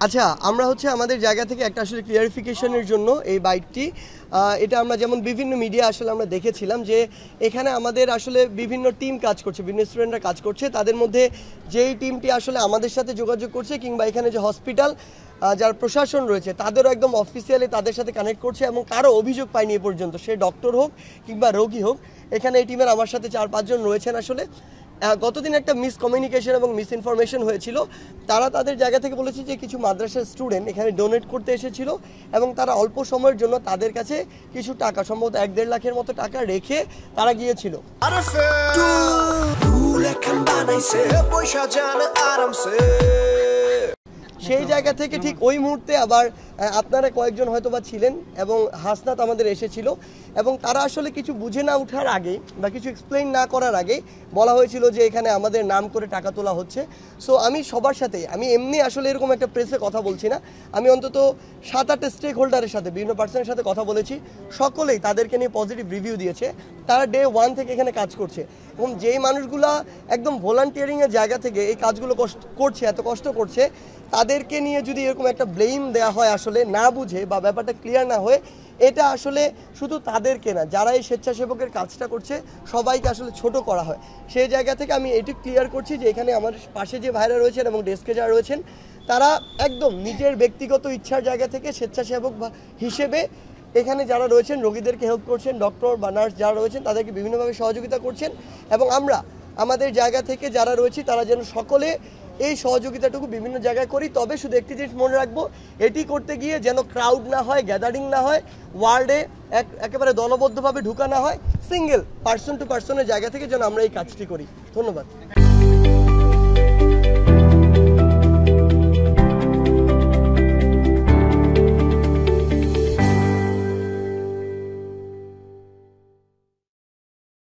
আচ্ছা, আমরা হচ্ছে আমাদের জায়গা থেকে একটা আসলে ক্লিয়ারিফিকেশনের জন্য এই বাইকটি এটা আমরা যেমন বিভিন্ন মিডিয়া আসলে আমরা দেখেছিলাম যে এখানে আমাদের আসলে বিভিন্ন টিম কাজ করছে, বিভিন্ন স্টুডেন্টরা কাজ করছে। তাদের মধ্যে যেই টিমটি আসলে আমাদের সাথে যোগাযোগ করছে কিংবা এখানে যে হসপিটাল যার প্রশাসন রয়েছে তাদেরও একদম অফিসিয়ালি তাদের সাথে কানেক্ট করছে এবং কারো অভিযোগ পায়নি এ পর্যন্ত, সে ডক্টর হোক কিংবা রোগী হোক। এখানে এই টিমের আমার সাথে 4-5 জন রয়েছেন। আসলে গতদিন একটা মিসকমিউনিকেশন এবং মিসইনফরমেশন হয়েছিল। তারা তাদের জায়গা থেকে বলেছে যে কিছু মাদ্রাসার স্টুডেন্ট এখানে ডোনেট করতে এসেছিল এবং তারা অল্প সময়ের জন্য তাদের কাছে কিছু টাকা, সম্ভবত 1-1.5 লাখের মতো টাকা রেখে তারা গিয়েছিল। সেই জায়গা থেকে ঠিক ওই মুহূর্তে আবার আপনারা কয়েকজন হয়তো বা ছিলেন এবং হাসনাত আমাদের এসেছিল এবং তারা আসলে কিছু বুঝে না ওঠার আগে বা কিছু এক্সপ্লেইন না করার আগে বলা হয়েছিল যে এখানে আমাদের নাম করে টাকা তোলা হচ্ছে। সো আমি সবার সাথে, আমি এমনি আসলে এরকম একটা প্রেসে কথা বলছি না, আমি অন্তত 7-8 স্টেক হোল্ডারের সাথে, বিভিন্ন পার্সনের সাথে কথা বলেছি। সকলেই তাদেরকে নিয়ে পজিটিভ রিভিউ দিয়েছে। তারা ডে 1 থেকে এখানে কাজ করছে এবং যেই মানুষগুলা একদম ভলান্টিয়ারিংয়ের জায়গা থেকে এই কাজগুলো করছে, এত কষ্ট করছে, তাদেরকে নিয়ে যদি এরকম একটা ব্লেম দেওয়া হয় আসলে না বুঝে বা ব্যাপারটা ক্লিয়ার না হয়ে, এটা আসলে শুধু তাদেরকে না, যারা এই স্বেচ্ছাসেবকের কাজটা করছে সবাইকে আসলে ছোট করা হয়। সেই জায়গা থেকে আমি এটি ক্লিয়ার করছি যে এখানে আমার পাশে যে ভাইরা রয়েছেন এবং ডেস্কে যারা রয়েছেন তারা একদম নিজের ব্যক্তিগত ইচ্ছার জায়গা থেকে স্বেচ্ছাসেবক হিসেবে এখানে যারা রয়েছেন রোগীদেরকে হেল্প করছেন, ডক্টর বা নার্স যারা রয়েছেন তাদেরকে বিভিন্নভাবে সহযোগিতা করছেন এবং আমরা আমাদের জায়গা থেকে যারা রয়েছি তারা যেন সকলে এই সহযোগিতাটুকু বিভিন্ন জায়গায় করি। তবে শুধু একটি জিনিস মনে রাখবো, এটি করতে গিয়ে যেন ক্রাউড না হয়, গ্যাদারিং না হয়, ওয়ার্ডে একেবারে দলবদ্ধভাবে ঢুকা না হয়, সিঙ্গেল পার্সন টু পার্সনের জায়গা থেকে যেন আমরা এই কাজটি করি। ধন্যবাদ।